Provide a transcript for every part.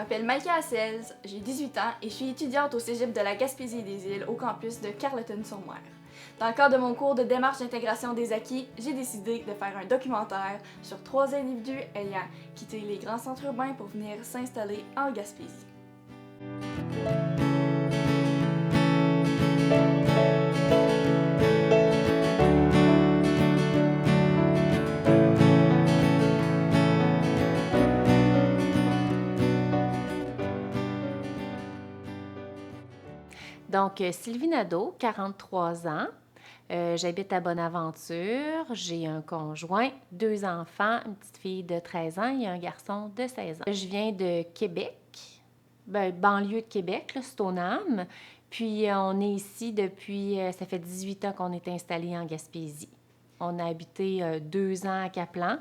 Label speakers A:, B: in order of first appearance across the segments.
A: m'appelle Maïka Assels, j'ai 18 ans et je suis étudiante au cégep de la Gaspésie-des-Îles au campus de Carleton-sur-Mer. Dans le cadre de mon cours de démarche d'intégration des acquis, j'ai décidé de faire un documentaire sur 3 individus ayant quitté les grands centres urbains pour venir s'installer en Gaspésie.
B: Donc, Sylvie Nadeau, 43 ans. J'habite à Bonaventure. J'ai un conjoint, 2 enfants, une petite fille de 13 ans et un garçon de 16 ans. Je viens de Québec, banlieue de Québec, là, Stoneham. Puis, on est ici depuis, ça fait 18 ans qu'on est installé en Gaspésie. On a habité 2 ans à Caplan,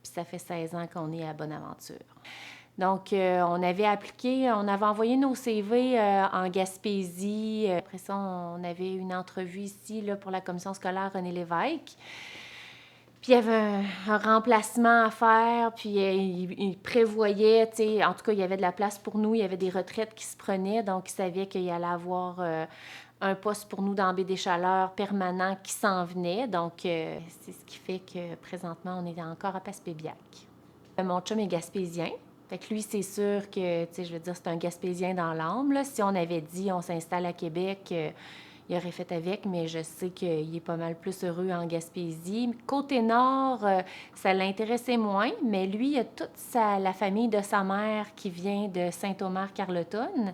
B: puis ça fait 16 ans qu'on est à Bonaventure. Donc, on avait appliqué, on avait envoyé nos CV en Gaspésie. Après ça, on avait une entrevue ici là, pour la commission scolaire René Lévesque. Puis, il y avait un remplacement à faire, puis il prévoyait, tu sais, en tout cas, il y avait de la place pour nous, il y avait des retraites qui se prenaient, donc il savait qu'il allait avoir un poste pour nous dans Baie-des-Chaleurs permanent qui s'en venait. Donc, c'est ce qui fait que présentement, on est encore à Passepébiac. Mon chum est gaspésien. Fait que lui, c'est sûr que, tu sais, je veux dire, c'est un Gaspésien dans l'âme, là. Si on avait dit on s'installe à Québec, il aurait fait avec, mais je sais qu'il est pas mal plus heureux en Gaspésie. Côté nord, ça l'intéressait moins, mais lui, il a toute la famille de sa mère qui vient de Saint-Omer-Carleton.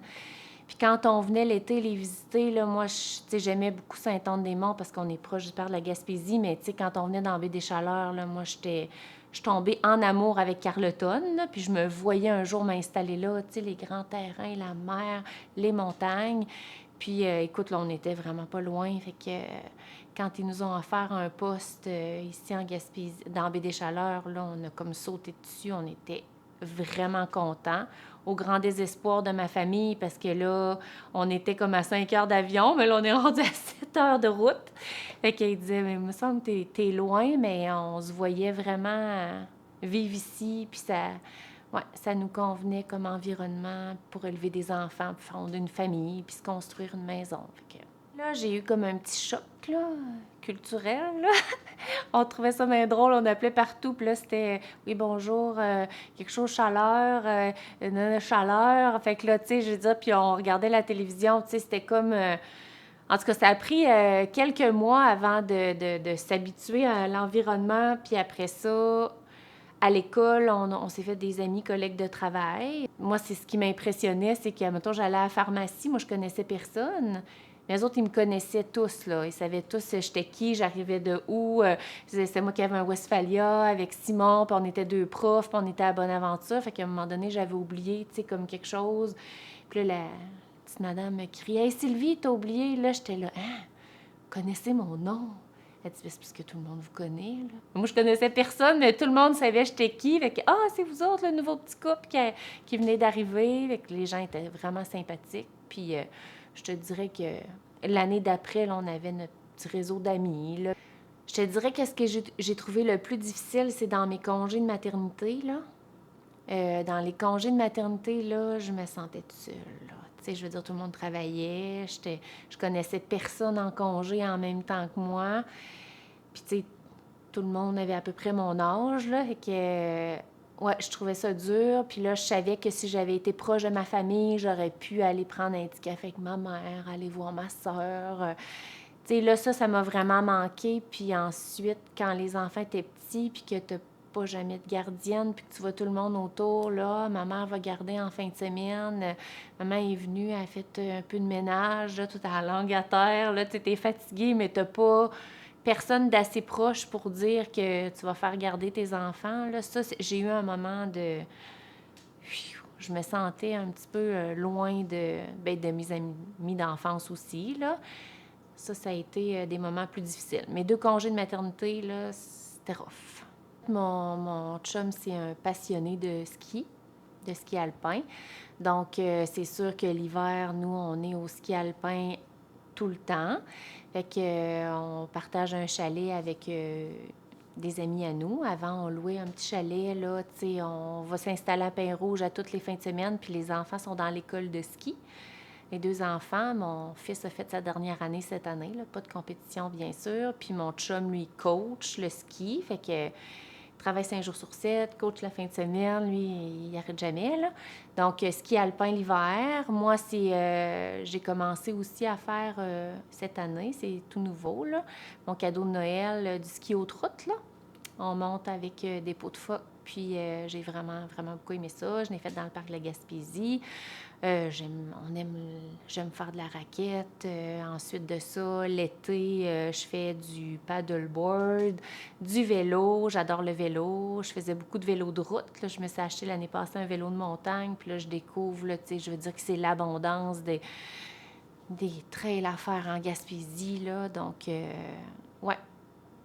B: Puis quand on venait l'été les visiter, là, moi, tu sais, j'aimais beaucoup Saint-Anne-des-Monts parce qu'on est proche du père de la Gaspésie, mais tu sais, quand on venait dans Baie-des-Chaleurs, là, moi, je suis tombée en amour avec Carleton, là, puis je me voyais un jour m'installer là, tu sais, les grands terrains, la mer, les montagnes. Puis, écoute, là, on n'était vraiment pas loin, fait que quand ils nous ont offert un poste ici en Gaspésie, dans Baie-des-Chaleurs, là, on a comme sauté dessus, on était vraiment contents, au grand désespoir de ma famille, parce que là, on était comme à 5 heures d'avion, mais là, on est rendu à 7 heures de route. Fait qu'il disait, mais il me semble que t'es loin, mais on se voyait vraiment vivre ici, puis ça nous convenait comme environnement pour élever des enfants, puis fonder une famille, puis se construire une maison. Fait que là, j'ai eu comme un petit choc, là, culturel, là. On trouvait ça bien drôle, on appelait partout, puis là, c'était « Oui, bonjour, quelque chose chaleur, chaleur ». Fait que là, tu sais, je veux dire, puis on regardait la télévision, tu sais, c'était comme... en tout cas, ça a pris quelques mois avant de s'habituer à l'environnement, puis après ça, à l'école, on s'est fait des amis, collègues de travail. Moi, c'est ce qui m'impressionnait, c'est que, mettons, j'allais à la pharmacie, moi, je connaissais personne. Mais les autres, ils me connaissaient tous, là. Ils savaient tous j'étais qui, j'arrivais de où. C'est moi qui avais un Westphalia avec Simon, puis on était 2 profs, puis on était à Bonaventure. Fait qu'à un moment donné, j'avais oublié, tu sais, comme quelque chose. Puis là, la petite madame me criait « Hey, Sylvie, t'as oublié? » Là, j'étais là « Hein? Vous connaissez mon nom? » Elle dit « C'est parce que tout le monde vous connaît, là. » Moi, je connaissais personne, mais tout le monde savait j'étais qui. Fait que « Ah, c'est vous autres, le nouveau petit couple qui venait d'arriver. » Fait que les gens étaient vraiment sympathiques. Puis je te dirais que l'année d'après, là, on avait notre petit réseau d'amis, là. Je te dirais que ce que j'ai trouvé le plus difficile, c'est dans mes congés de maternité, là. Dans les congés de maternité, là, je me sentais toute seule, là. Tu sais, je veux dire, tout le monde travaillait. Je connaissais personne en congé en même temps que moi. Puis, tu sais, tout le monde avait à peu près mon âge, là. Fait que, ouais, je trouvais ça dur. Puis là, je savais que si j'avais été proche de ma famille, j'aurais pu aller prendre un petit café avec ma mère, aller voir ma sœur. Tu sais, là, ça m'a vraiment manqué. Puis ensuite, quand les enfants étaient petits, puis que t'as pas jamais de gardienne, puis que tu vois tout le monde autour, là, ma mère va garder en fin de semaine. Maman est venue, elle a fait un peu de ménage, là, tout à la langue à terre, là, tu es fatiguée, mais t'as pas personne d'assez proche pour dire que tu vas faire garder tes enfants, là. Ça, j'ai eu un moment de... Je me sentais un petit peu loin de mes amis d'enfance aussi, là. Ça a été des moments plus difficiles. Mes 2 congés de maternité, là, c'était rough. Mon chum, c'est un passionné de ski alpin. Donc, c'est sûr que l'hiver, nous, on est au ski alpin tout le temps. Fait que, on partage un chalet avec des amis à nous. Avant, on louait un petit chalet, là, tu sais, on va s'installer à Pin-Rouge à toutes les fins de semaine, puis les enfants sont dans l'école de ski. Les 2 enfants, mon fils a fait sa dernière année cette année, là, pas de compétition, bien sûr. Puis mon chum, lui, coach le ski, fait que travaille 5 jours sur 7, coach la fin de semaine, lui, il n'arrête jamais, là. Donc, ski alpin l'hiver. Moi, j'ai commencé aussi à faire cette année, c'est tout nouveau, là. Mon cadeau de Noël, du ski haute route, là. On monte avec des pots de phoque, puis j'ai vraiment, vraiment beaucoup aimé ça. Je l'ai fait dans le parc de la Gaspésie. J'aime faire de la raquette. Ensuite de ça, l'été, je fais du paddleboard, du vélo. J'adore le vélo. Je faisais beaucoup de vélo de route. Là, je me suis acheté l'année passée un vélo de montagne. Puis là, je découvre, là, tu sais, je veux dire que c'est l'abondance des trails à faire en Gaspésie, là. Donc, ouais,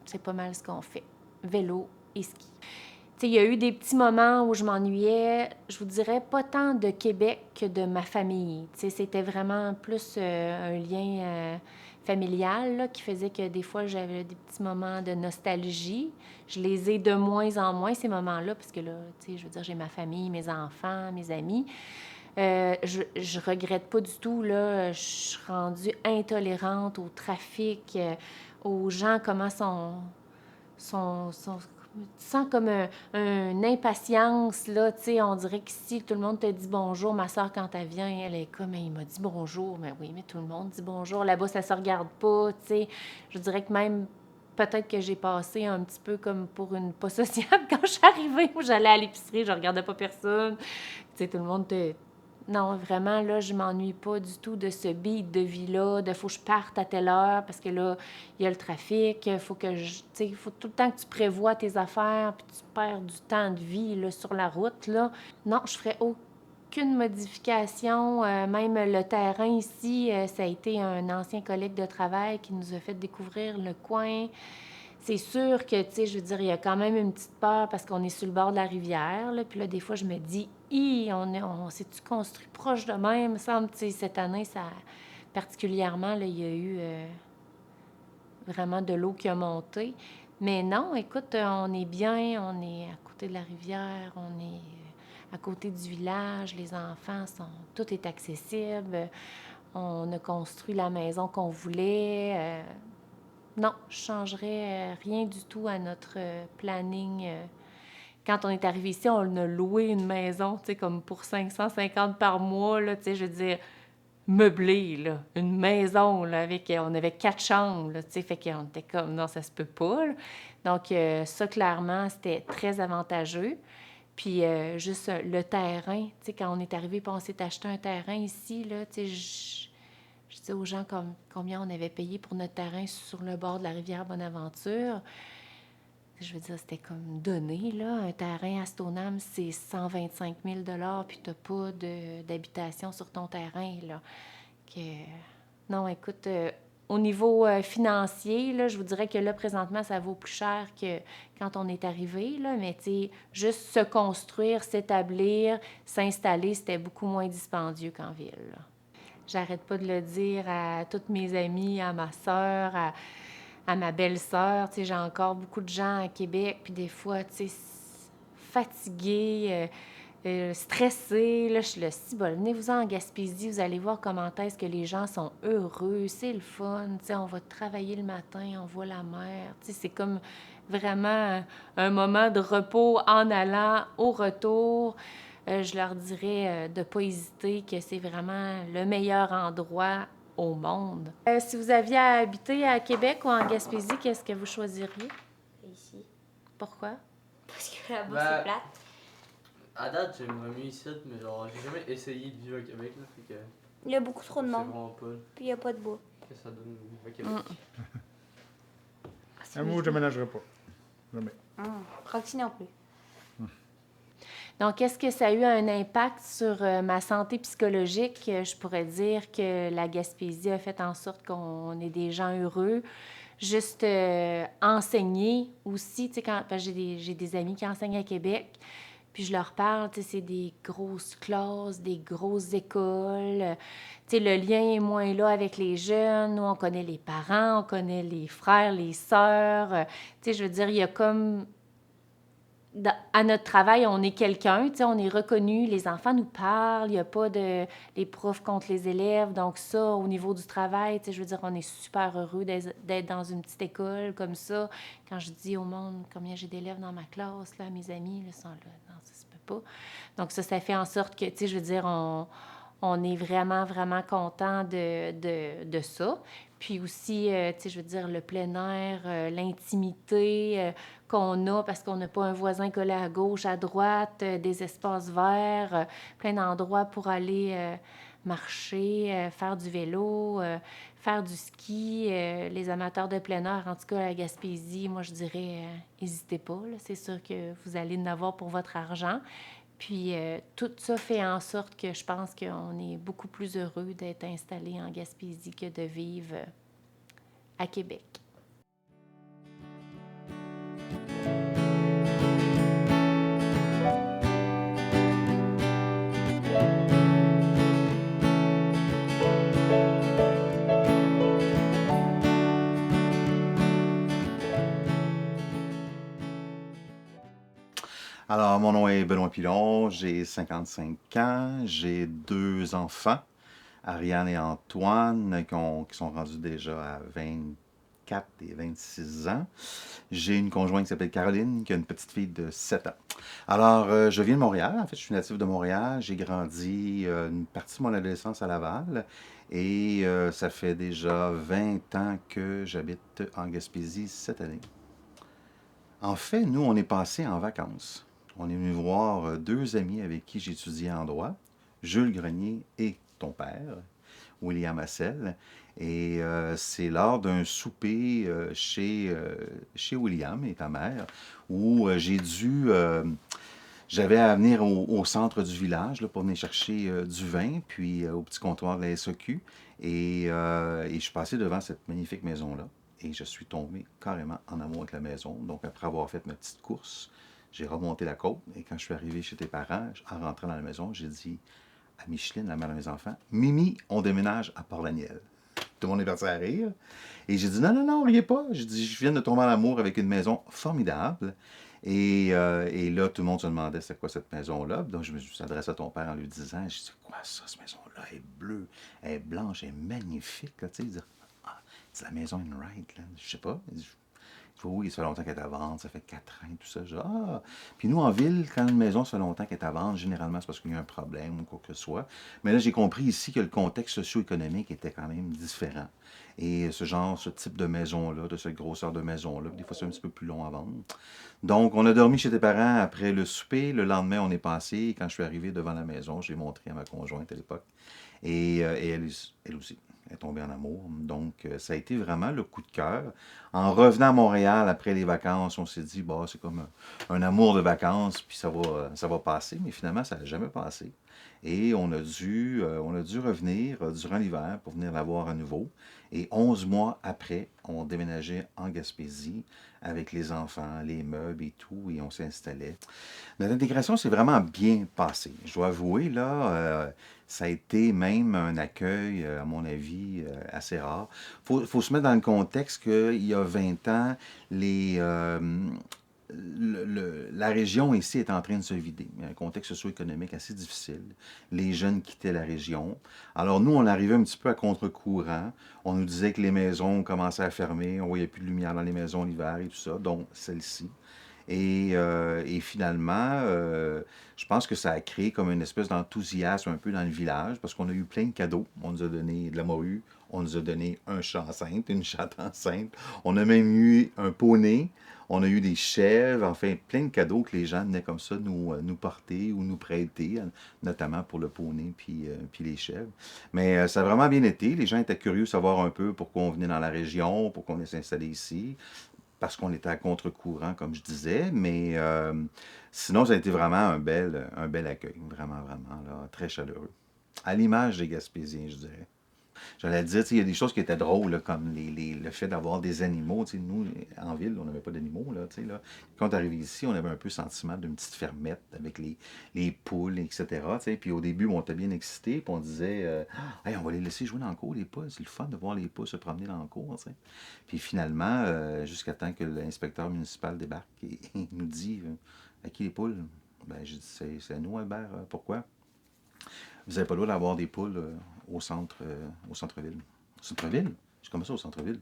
B: c'est pas mal ce qu'on fait. Vélo et ski. Tu sais, il y a eu des petits moments où je m'ennuyais, je vous dirais, pas tant de Québec que de ma famille. Tu sais, c'était vraiment plus un lien familial là, qui faisait que des fois, j'avais des petits moments de nostalgie. Je les ai de moins en moins, ces moments-là, parce que là, tu sais, je veux dire, j'ai ma famille, mes enfants, mes amis. Je regrette pas du tout, là. Je suis rendue intolérante au trafic, aux gens, comment sont tu sens comme une impatience, là, tu sais, on dirait que si tout le monde te dit bonjour, ma soeur, quand elle vient, elle est comme, il m'a dit bonjour, mais oui, mais tout le monde dit bonjour, là-bas, ça se regarde pas, tu sais, je dirais que même, peut-être que j'ai passé un petit peu comme pour une pas sociable quand je suis arrivée, où j'allais à l'épicerie, je regardais pas personne, tu sais, tout le monde te... Non, vraiment, là, je m'ennuie pas du tout de ce beat de vie-là, de faut que je parte à telle heure parce que là, il y a le trafic, faut que tu sais, il faut tout le temps que tu prévois tes affaires, puis tu perds du temps de vie, là, sur la route, là. Non, je ferais aucune modification. Même le terrain ici, ça a été un ancien collègue de travail qui nous a fait découvrir le coin. C'est sûr que, tu sais, je veux dire, il y a quand même une petite peur parce qu'on est sur le bord de la rivière, là. Puis là, des fois, je me dis, on s'est-tu construit proche de même? Il me semble, tu sais, cette année, ça, particulièrement, là, il y a eu vraiment de l'eau qui a monté. Mais non, écoute, on est bien, on est à côté de la rivière, on est à côté du village, les enfants sont... Tout est accessible. On a construit la maison qu'on voulait. Non, je ne changerais rien du tout à notre planning. Quand on est arrivé ici, on a loué une maison, tu sais, comme pour 550 par mois, là, tu sais, je veux dire, meublée, là. Une maison, là, avec... On avait 4 chambres, là, tu sais, fait qu'on était comme, non, ça se peut pas, là. Donc, ça, clairement, c'était très avantageux. Puis, juste le terrain, tu sais, quand on est arrivé, puis on s'est acheté un terrain ici, là, tu sais, je disais aux gens comme, combien on avait payé pour notre terrain sur le bord de la rivière Bonaventure. Je veux dire, c'était comme donné, là. Un terrain à Stoneham, c'est 125 000 puis tu n'as pas d'habitation sur ton terrain, là. Que... Non, écoute, au niveau financier, là, je vous dirais que là, présentement, ça vaut plus cher que quand on est arrivé, là. Mais, tu sais, juste se construire, s'établir, s'installer, c'était beaucoup moins dispendieux qu'en ville, là. J'arrête pas de le dire à toutes mes amies, à ma sœur, à ma belle-sœur. Tu sais, j'ai encore beaucoup de gens à Québec, puis des fois, tu sais, fatigués, stressés. Là, je suis là, si, bon, venez-vous-en en Gaspésie, vous allez voir comment est-ce que les gens sont heureux, c'est le fun. Tu sais, on va travailler le matin, on voit la mer. Tu sais, c'est comme vraiment un moment de repos en allant, au retour. Je leur dirais de ne pas hésiter, que c'est vraiment le meilleur endroit au monde. Si vous aviez à habiter à Québec ou en Gaspésie, qu'est-ce que vous choisiriez?
C: Ici.
B: Pourquoi?
C: Parce que là-bas,
D: Ben,
C: c'est plate.
D: À date, j'aimerais mieux ici, mais genre, j'ai jamais essayé de vivre à Québec, là, fait que
C: Il y a beaucoup trop de
D: je sais
C: monde.
D: vraiment pas
C: Puis il n'y a pas de bois.
D: ce que ça donne de vivre à Québec.
E: Moi, je déménagerai pas. Jamais.
C: Roxy non plus.
B: Donc, est-ce que ça a eu un impact sur ma santé psychologique? Je pourrais dire que la Gaspésie a fait en sorte qu'on est des gens heureux. Juste enseigner aussi, tu sais, parce que j'ai des amis qui enseignent à Québec. Puis je leur parle, tu sais, c'est des grosses classes, des grosses écoles. Tu sais, le lien est moins là avec les jeunes. Nous, on connaît les parents, on connaît les frères, les sœurs. Tu sais, je veux dire, il y a comme... À notre travail, on est quelqu'un, tu sais, on est reconnu, les enfants nous parlent, il n'y a pas de les profs contre les élèves. Donc ça, au niveau du travail, tu sais, je veux dire, on est super heureux d'être dans une petite école comme ça. Quand je dis au monde combien j'ai d'élèves dans ma classe, là, mes amis, là, ils sont là, non, ça se peut pas. Donc ça fait en sorte que, tu sais, je veux dire, on est vraiment, vraiment content de ça. Puis aussi, tu sais, je veux dire, le plein air, l'intimité qu'on a parce qu'on n'a pas un voisin collé à gauche, à droite, des espaces verts, plein d'endroits pour aller marcher, faire du vélo, faire du ski. Les amateurs de plein air, en tout cas à la Gaspésie, moi je dirais, n'hésitez pas. Là, c'est sûr que vous allez en avoir pour votre argent. Puis tout ça fait en sorte que je pense qu'on est beaucoup plus heureux d'être installé en Gaspésie que de vivre à Québec.
F: Alors, mon nom est Benoît Pilon, j'ai 55 ans, j'ai 2 enfants, Ariane et Antoine, qui sont rendus déjà à 24 et 26 ans. J'ai une conjointe qui s'appelle Caroline, qui a une petite fille de 7 ans. Alors, je viens de Montréal, en fait, je suis natif de Montréal, j'ai grandi une partie de mon adolescence à Laval, et ça fait déjà 20 ans que j'habite en Gaspésie cette année. En fait, nous, on est passé en vacances. On est venu voir 2 amis avec qui j'étudiais en droit, Jules Grenier et ton père, William Hassel. Et c'est lors d'un souper chez William et ta mère où j'avais à venir au centre du village là, pour venir chercher du vin, puis au petit comptoir de la SAQ. Et je suis passé devant cette magnifique maison-là. Et je suis tombé carrément en amour avec la maison. Donc, après avoir fait ma petite course, j'ai remonté la côte. Et quand je suis arrivé chez tes parents, en rentrant dans la maison, j'ai dit à Micheline, la mère de mes enfants, Mimi, on déménage à Port-Daniel. Tout le monde est parti à rire. Et j'ai dit, non, non, non, riez pas. J'ai dit, je viens de tomber en amour avec une maison formidable. Et là, tout le monde se demandait c'est quoi cette maison-là. Donc, je me suis adressé à ton père en lui disant, je dis, quoi ça, cette maison-là? Elle est bleue, elle est blanche, elle est magnifique. Là, tu sais, il dit, ah, c'est la maison Enright, là. Je sais pas. Il dit, oui, ça fait longtemps qu'elle est à vendre, ça fait 4 ans, tout ça. Je dis, ah. Puis nous, en ville, quand une maison ça fait longtemps qu'elle est à vendre, généralement, c'est parce qu'il y a un problème ou quoi que ce soit. Mais là, j'ai compris ici que le contexte socio-économique était quand même différent. Et ce type de maison-là, de cette grosseur de maison-là, des fois, c'est un petit peu plus long à vendre. Donc, on a dormi chez tes parents après le souper. Le lendemain, on est passé. Et quand je suis arrivé devant la maison, j'ai montré à ma conjointe à l'époque. Et elle aussi est tombée en amour. Donc, ça a été vraiment le coup de cœur. En revenant à Montréal après les vacances, on s'est dit, bah, c'est comme un amour de vacances, puis ça va passer. Mais finalement, ça n'a jamais passé. Et on a dû revenir durant l'hiver pour venir la voir à nouveau. Et 11 mois après, on déménageait en Gaspésie avec les enfants, les meubles et tout, et on s'installait. Notre intégration s'est vraiment bien passée. Je dois avouer, là, ça a été même un accueil, à mon avis, assez rare. Faut se mettre dans le contexte qu'il y a 20 ans, la région ici est en train de se vider. Il y a un contexte socio-économique assez difficile. Les jeunes quittaient la région. Alors nous, on arrivait un petit peu à contre-courant. On nous disait que les maisons commençaient à fermer, on voyait plus de lumière dans les maisons l'hiver et tout ça, donc celle-ci. Et finalement, je pense que ça a créé comme une espèce d'enthousiasme un peu dans le village, parce qu'on a eu plein de cadeaux. On nous a donné de la morue, on nous a donné un chat enceinte, une chatte enceinte. On a même eu un poney. On a eu des chèvres, enfin plein de cadeaux que les gens venaient comme ça nous porter ou nous prêter, notamment pour le poney puis les chèvres. Mais ça a vraiment bien été. Les gens étaient curieux de savoir un peu pourquoi on venait dans la région, pourquoi on est installé ici, parce qu'on était à contre-courant, comme je disais. Mais sinon, ça a été vraiment un bel accueil. Vraiment, vraiment, là, très chaleureux. À l'image des Gaspésiens, je dirais. J'allais dire, tu sais, il y a des choses qui étaient drôles, là, comme le fait d'avoir des animaux. Tu sais, nous, en ville, on n'avait pas d'animaux. Là, tu sais, là. Quand on est arrivé ici, on avait un peu le sentiment d'une petite fermette avec les poules, etc. Tu sais. Puis au début, on était bien excités, puis on disait hey, on va les laisser jouer dans le cour, les poules. C'est le fun de voir les poules se promener dans le cour. Tu sais. Puis finalement, jusqu'à temps que l'inspecteur municipal débarque et nous dit à qui les poules? Ben, j'ai dit, c'est à nous, Albert. Pourquoi? Vous n'avez pas le droit d'avoir des poules au centre-ville. Au centre-ville? Je comme ça au centre-ville.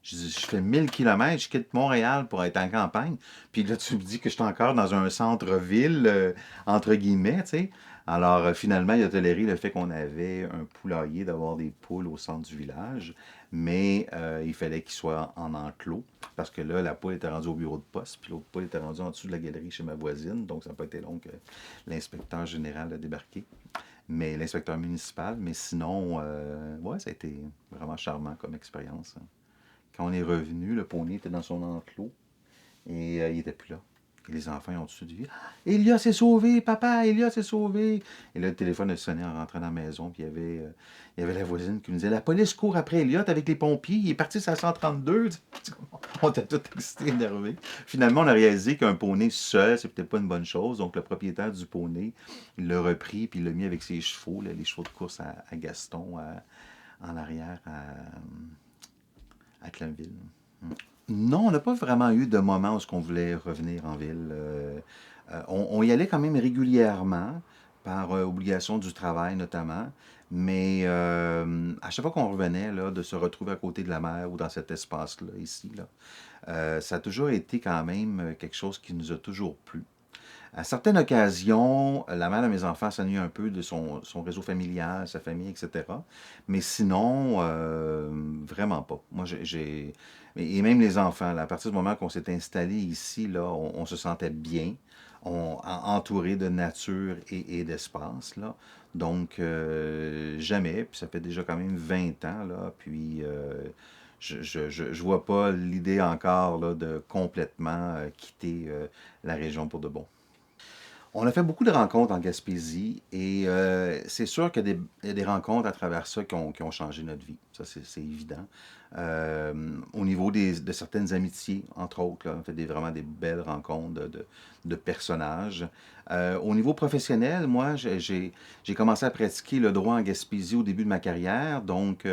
F: Je dis, je fais 1000 km, je quitte Montréal pour être en campagne. Puis là, tu me dis que je suis encore dans un centre-ville, entre guillemets, tu sais. Alors, finalement, il a toléré le fait qu'on avait un poulailler, d'avoir des poules au centre du village. Mais il fallait qu'il soit en enclos. Parce que là, la poule était rendue au bureau de poste. Puis l'autre poule était rendue en dessous de la galerie chez ma voisine. Donc, ça n'a pas été long que l'inspecteur général a débarqué. Mais l'inspecteur municipal. Mais sinon, ouais, ça a été vraiment charmant comme expérience. Quand on est revenu, le poney était dans son enclos et il n'était plus là. Et les enfants ils ont tout de suite dit Elias s'est sauvé, papa, Elias s'est sauvé. Et là, le téléphone a sonné en rentrant dans la maison, puis il y avait la voisine qui nous disait la police court après Elias avec les pompiers, il est parti sur la 132. On était tous excités, énervés. Finalement, on a réalisé qu'un poney seul, c'est peut-être pas une bonne chose. Donc, le propriétaire du poney, il l'a repris, puis il l'a mis avec ses chevaux, là, les chevaux de course à Gaston, en arrière, à Clainville. Non, on n'a pas vraiment eu de moment où on voulait revenir en ville. On y allait quand même régulièrement, par obligation du travail notamment, mais à chaque fois qu'on revenait, là, de se retrouver à côté de la mer ou dans cet espace-là, ici, là, ça a toujours été quand même quelque chose qui nous a toujours plu. À certaines occasions, la mère de mes enfants s'ennuie un peu de son réseau familial, sa famille, etc. Mais sinon, vraiment pas. Moi, et même les enfants, là, à partir du moment qu'on s'est installé ici, là, on se sentait bien, entouré de nature et d'espace, là. Donc, jamais, puis ça fait déjà quand même 20 ans, là, puis je vois pas l'idée encore là, de complètement quitter la région pour de bon. On a fait beaucoup de rencontres en Gaspésie et c'est sûr qu'il y a des rencontres à travers ça qui ont changé notre vie. Ça, c'est évident. Au niveau de certaines amitiés, entre autres, là, on a fait vraiment des belles rencontres de personnages. Au niveau professionnel, moi, j'ai commencé à pratiquer le droit en Gaspésie au début de ma carrière. Donc,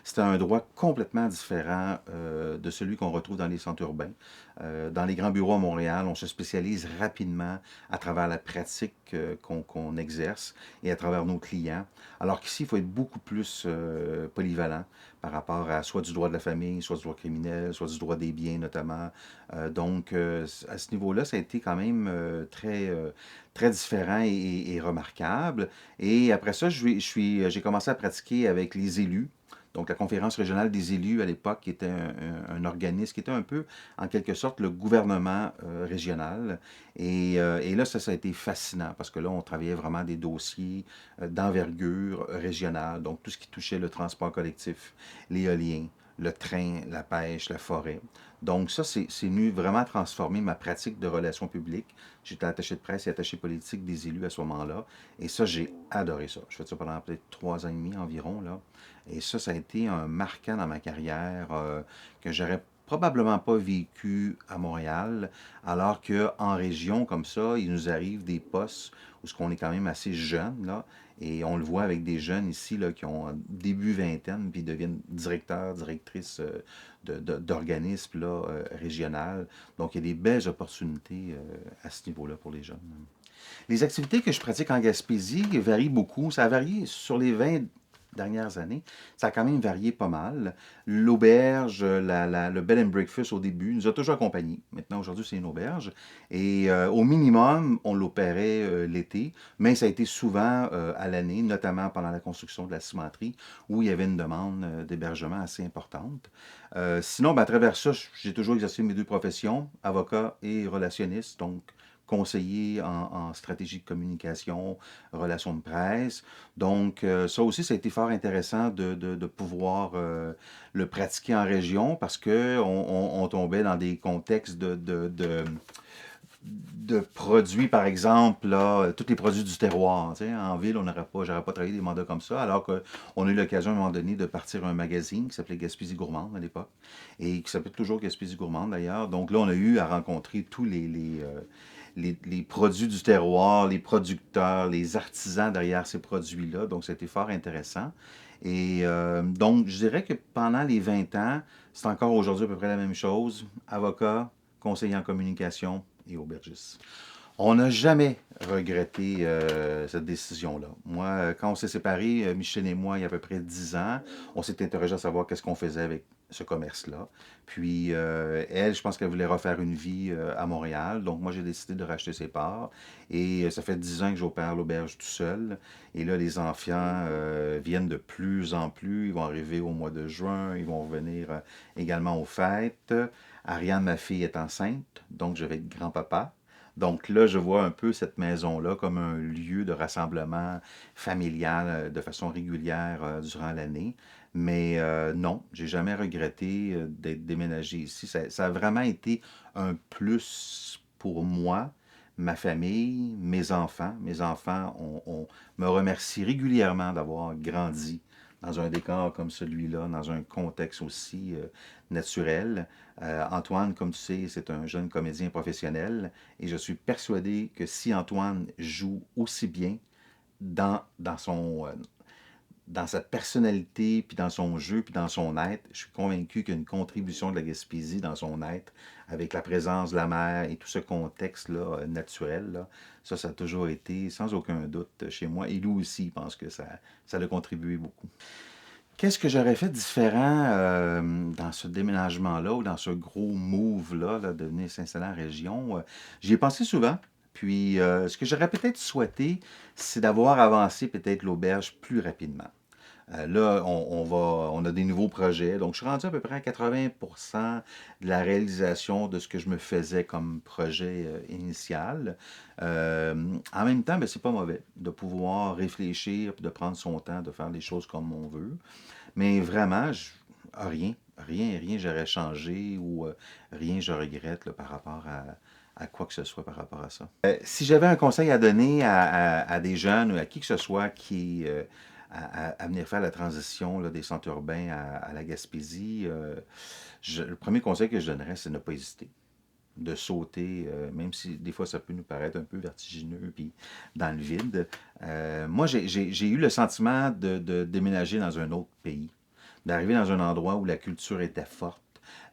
F: c'était un droit complètement différent de celui qu'on retrouve dans les centres urbains. Dans les grands bureaux à Montréal, on se spécialise rapidement à travers la pratique qu'on exerce et à travers nos clients. Alors qu'ici, il faut être beaucoup plus polyvalent par rapport à soit du droit de la famille, soit du droit criminel, soit du droit des biens notamment. Donc, à ce niveau-là, ça a été quand même très différent et remarquable. Et après ça, j'ai commencé à pratiquer avec les élus. Donc, la conférence régionale des élus, à l'époque, qui était un organisme qui était un peu, en quelque sorte, le gouvernement régional. Et là, ça a été fascinant parce que là, on travaillait vraiment des dossiers d'envergure régionale. Donc, tout ce qui touchait le transport collectif, l'éolien, le train, la pêche, la forêt. Donc, ça, c'est venu vraiment transformer ma pratique de relations publiques. J'étais attaché de presse et attaché politique des élus à ce moment-là. Et ça, j'ai adoré ça. Je fais ça pendant peut-être 3 ans et demi environ, là. Et ça a été un marquant dans ma carrière que j'aurais probablement pas vécu à Montréal, alors qu'en région comme ça, il nous arrive des postes où on est quand même assez jeune, là, et on le voit avec des jeunes ici là, qui ont début vingtaine, puis deviennent directeurs, directrices d'organismes régionales. Donc, il y a des belles opportunités à ce niveau-là pour les jeunes. Les activités que je pratique en Gaspésie varient beaucoup. Ça a varié sur les 20 dernières années. Ça a quand même varié pas mal. L'auberge, le bed and breakfast au début nous a toujours accompagnés. Maintenant, aujourd'hui, c'est une auberge. Et au minimum, on l'opérait l'été, mais ça a été souvent à l'année, notamment pendant la construction de la cimenterie, où il y avait une demande d'hébergement assez importante. Sinon, à travers ça, j'ai toujours exercé mes 2 professions, avocat et relationniste, donc conseiller en stratégie de communication, relations de presse. Donc, ça aussi, ça a été fort intéressant de pouvoir le pratiquer en région parce qu'on tombait dans des contextes de produits, par exemple, là, tous les produits du terroir. Tu sais, en ville, j'aurais pas travaillé des mandats comme ça, alors qu'on a eu l'occasion à un moment donné de partir un magazine qui s'appelait Gaspésie Gourmande à l'époque, et qui s'appelle toujours Gaspésie Gourmande d'ailleurs. Donc là, on a eu à rencontrer tous les produits du terroir, les producteurs, les artisans derrière ces produits-là. Donc, c'était fort intéressant. Et donc, je dirais que pendant les 20 ans, c'est encore aujourd'hui à peu près la même chose. Avocat, conseiller en communication et aubergiste. On n'a jamais regretté cette décision-là. Moi, quand on s'est séparés, Michel et moi, il y a à peu près 10 ans, on s'est interrogé à savoir qu'est-ce qu'on faisait avec ce commerce-là. Puis, elle, je pense qu'elle voulait refaire une vie à Montréal. Donc, moi, j'ai décidé de racheter ses parts. Et ça fait 10 ans que j'opère l'auberge tout seul. Et là, les enfants viennent de plus en plus. Ils vont arriver au mois de juin. Ils vont revenir également aux fêtes. Ariane, ma fille, est enceinte. Donc, je vais être grand-papa. Donc là, je vois un peu cette maison-là comme un lieu de rassemblement familial de façon régulière durant l'année. Mais non, j'ai jamais regretté d'être déménagé ici. Ça a vraiment été un plus pour moi, ma famille, mes enfants. Mes enfants me remercient régulièrement d'avoir grandi dans un décor comme celui-là, dans un contexte aussi naturel. Antoine, comme tu sais, c'est un jeune comédien professionnel et je suis persuadé que si Antoine joue aussi bien dans sa personnalité, puis dans son jeu, puis dans son être, je suis convaincu qu'il y a une contribution de la Gaspésie dans son être, avec la présence de la mer et tout ce contexte-là naturel. Là. Ça a toujours été, sans aucun doute, chez moi. Et lui aussi, pense que ça a contribué beaucoup. Qu'est-ce que j'aurais fait différent dans ce déménagement-là ou dans ce gros move-là là, de venir s'installer en région? J'y ai pensé souvent. Puis, ce que j'aurais peut-être souhaité, c'est d'avoir avancé peut-être l'auberge plus rapidement. Là, on a des nouveaux projets. Donc, je suis rendu à peu près à 80% de la réalisation de ce que je me faisais comme projet initial. En même temps, ben, c'est pas mauvais de pouvoir réfléchir, de prendre son temps, de faire les choses comme on veut. Mais vraiment, rien j'aurais changé ou rien je regrette là, par rapport à quoi que ce soit par rapport à ça. Si j'avais un conseil à donner à des jeunes ou à qui que ce soit qui à venir faire la transition là, des centres urbains à la Gaspésie, le premier conseil que je donnerais, c'est de ne pas hésiter. De sauter, même si des fois ça peut nous paraître un peu vertigineux puis dans le vide. Moi, j'ai eu le sentiment de déménager dans un autre pays, d'arriver dans un endroit où la culture était forte,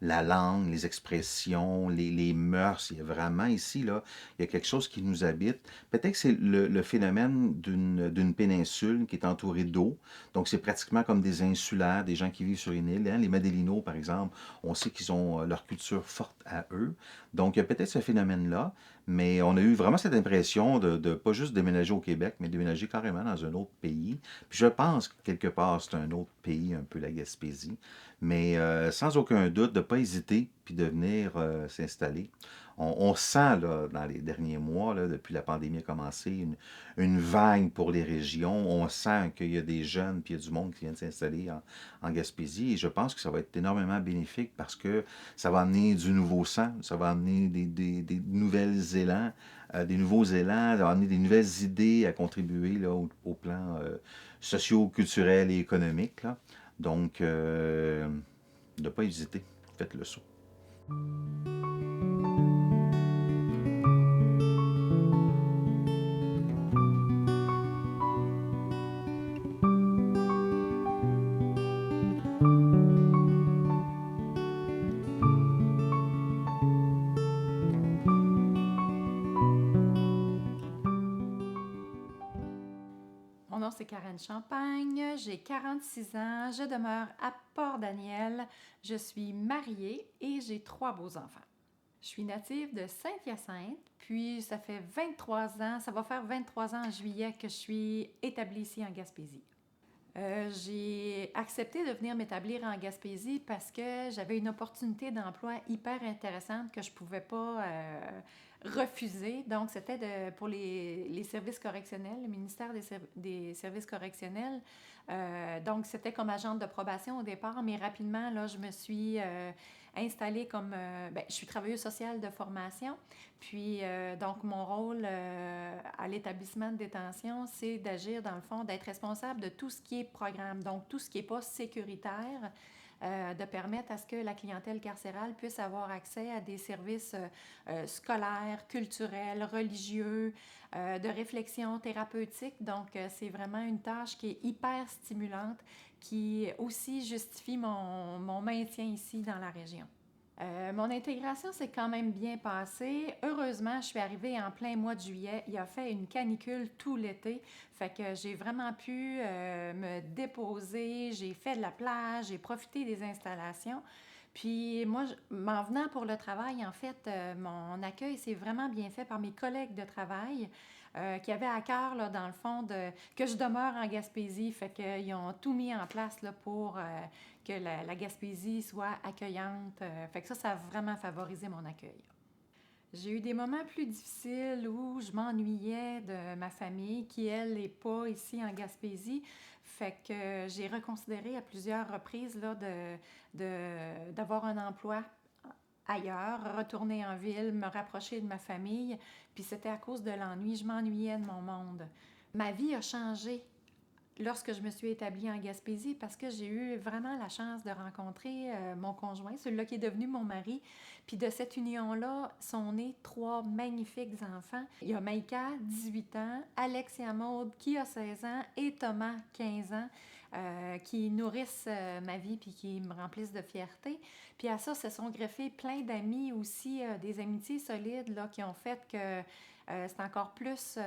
F: la langue, les expressions, les mœurs. Il y a vraiment ici, là, il y a quelque chose qui nous habite. Peut-être que c'est le phénomène d'une péninsule qui est entourée d'eau. Donc, c'est pratiquement comme des insulaires, des gens qui vivent sur une île. Hein. Les Madelinos, par exemple, on sait qu'ils ont leur culture forte à eux. Donc, il y a peut-être ce phénomène-là. Mais on a eu vraiment cette impression de pas juste déménager au Québec, mais déménager carrément dans un autre pays. Puis je pense que quelque part, c'est un autre pays, un peu la Gaspésie. Mais sans aucun doute, de ne pas hésiter puis de venir s'installer. On sent là, dans les derniers mois, là, depuis la pandémie a commencé, une vague pour les régions. On sent qu'il y a des jeunes puis il y a du monde qui viennent s'installer en Gaspésie. Et je pense que ça va être énormément bénéfique parce que ça va amener du nouveau sang, ça va amener des nouvelles élans, des nouveaux élans, ça va amener des nouvelles idées à contribuer là, au plan socio-culturel et économique. Là. Donc, ne pas hésiter, faites le saut.
G: Mon nom, c'est Karen Champagne, j'ai 46 ans, je demeure à Port-Daniel, je suis mariée et j'ai 3 beaux enfants. Je suis native de Saint-Hyacinthe, puis ça fait 23 ans, ça va faire 23 ans en juillet que je suis établie ici en Gaspésie. J'ai accepté de venir m'établir en Gaspésie parce que j'avais une opportunité d'emploi hyper intéressante que je ne pouvais pas refusé. Donc, c'était pour les services correctionnels, le ministère des services correctionnels. Donc, c'était comme agente de probation au départ, mais rapidement, là, je me suis installée comme... je suis travailleuse sociale de formation. Puis, donc, mon rôle à l'établissement de détention, c'est d'agir, dans le fond, d'être responsable de tout ce qui est programme, donc tout ce qui n'est pas sécuritaire, de permettre à ce que la clientèle carcérale puisse avoir accès à des services scolaires, culturels, religieux, de réflexion thérapeutique. Donc, c'est vraiment une tâche qui est hyper stimulante, qui aussi justifie mon maintien ici dans la région. Mon intégration s'est quand même bien passée. Heureusement, je suis arrivée en plein mois de juillet. Il a fait une canicule tout l'été. Fait que j'ai vraiment pu me déposer. J'ai fait de la plage, j'ai profité des installations. Puis moi, m'en venant pour le travail, en fait, mon accueil s'est vraiment bien fait par mes collègues de travail qui avaient à cœur, là, dans le fond, que je demeure en Gaspésie. Fait qu'ils ont tout mis en place là, pour que la Gaspésie soit accueillante. Fait que ça a vraiment favorisé mon accueil. J'ai eu des moments plus difficiles où je m'ennuyais de ma famille qui, elle, n'est pas ici en Gaspésie. Fait que j'ai reconsidéré à plusieurs reprises là, d'avoir un emploi ailleurs, retourner en ville, me rapprocher de ma famille. Puis c'était à cause de l'ennui. Je m'ennuyais de mon monde. Ma vie a changé lorsque je me suis établie en Gaspésie parce que j'ai eu vraiment la chance de rencontrer mon conjoint, celui-là qui est devenu mon mari. Puis de cette union-là sont nés 3 magnifiques enfants. Il y a Maïka, 18 ans, Alexia Maud, qui a 16 ans, et Thomas, 15 ans, qui nourrissent ma vie puis qui me remplissent de fierté. Puis à ça, se sont greffés plein d'amis aussi, des amitiés solides là, qui ont fait que c'est encore plus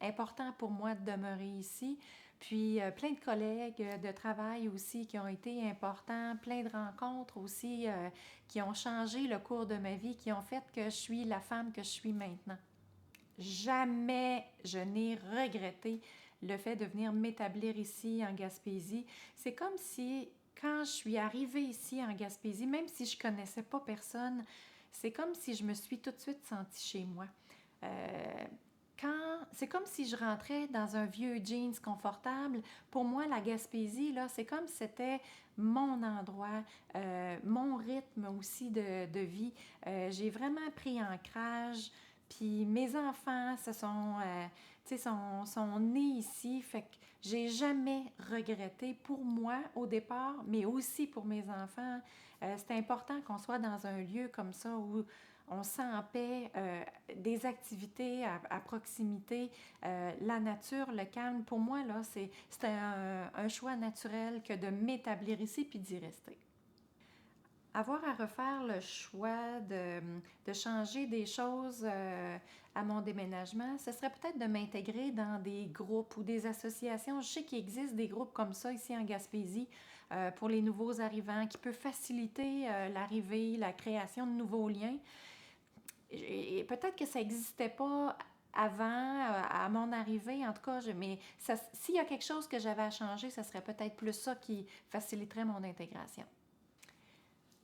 G: important pour moi de demeurer ici. Puis plein de collègues de travail aussi qui ont été importants, plein de rencontres aussi qui ont changé le cours de ma vie, qui ont fait que je suis la femme que je suis maintenant. Jamais je n'ai regretté le fait de venir m'établir ici en Gaspésie. C'est comme si, quand je suis arrivée ici en Gaspésie, même si je ne connaissais pas personne, c'est comme si je me suis tout de suite sentie chez moi. C'est comme si je rentrais dans un vieux jeans confortable. Pour moi, la Gaspésie, là, c'est comme si c'était mon endroit, mon rythme aussi de vie. J'ai vraiment pris ancrage. Puis mes enfants sont nés ici. Fait que j'ai jamais regretté pour moi au départ, mais aussi pour mes enfants. C'est important qu'on soit dans un lieu comme ça où on sent en paix, des activités à proximité, la nature, le calme. Pour moi, là, c'est un choix naturel que de m'établir ici puis d'y rester. Avoir à refaire le choix de changer des choses à mon déménagement, ce serait peut-être de m'intégrer dans des groupes ou des associations. Je sais qu'il existe des groupes comme ça ici en Gaspésie pour les nouveaux arrivants qui peut faciliter l'arrivée, la création de nouveaux liens. Et peut-être que ça n'existait pas avant, à mon arrivée, en tout cas, mais s'il y a quelque chose que j'avais à changer, ce serait peut-être plus ça qui faciliterait mon intégration.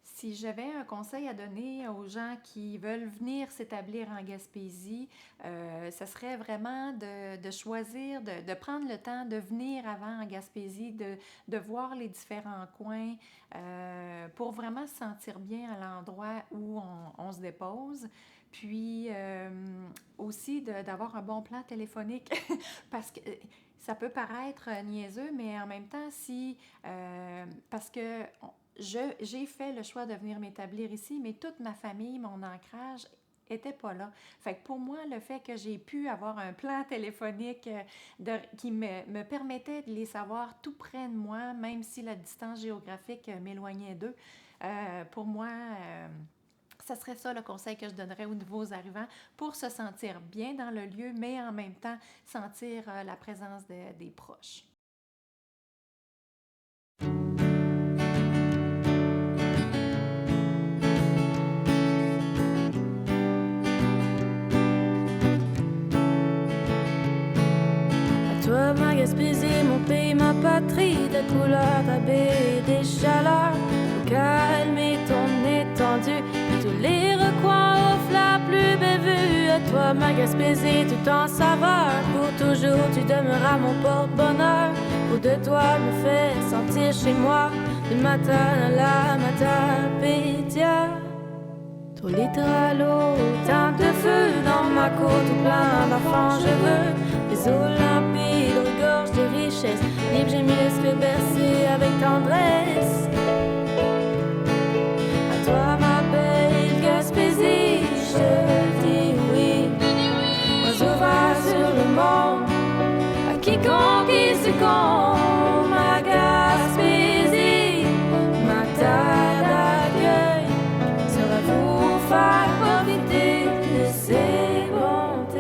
G: Si j'avais un conseil à donner aux gens qui veulent venir s'établir en Gaspésie, ce serait vraiment de choisir, de prendre le temps de venir avant en Gaspésie, de voir les différents coins pour vraiment se sentir bien à l'endroit où on se dépose. Puis aussi d'avoir un bon plan téléphonique parce que ça peut paraître niaiseux, mais en même temps, parce que j'ai fait le choix de venir m'établir ici, mais toute ma famille, mon ancrage était pas là. Fait que pour moi, le fait que j'ai pu avoir un plan téléphonique qui me permettait de les savoir tout près de moi, même si la distance géographique m'éloignait d'eux, pour moi, ça serait ça le conseil que je donnerais aux nouveaux arrivants pour se sentir bien dans le lieu, mais en même temps sentir la présence des proches.
H: Toi, ma Gaspésie, mon pays, ma patrie, des couleurs, ta baie, des chaleurs, au calme et ton étendue, tous les recoins offrent la plus belle toi ma Gaspésie tout en saveur. Pour toujours tu demeuras mon porte-bonheur. Pour de toi me fait sentir chez moi. Du matin à la Matapédia. Ton littoral autant de feu dans ma côte tout plein d'enfants je veux. Les Olympiques regorgent de richesses. Libre j'ai mis le bercé avec tendresse.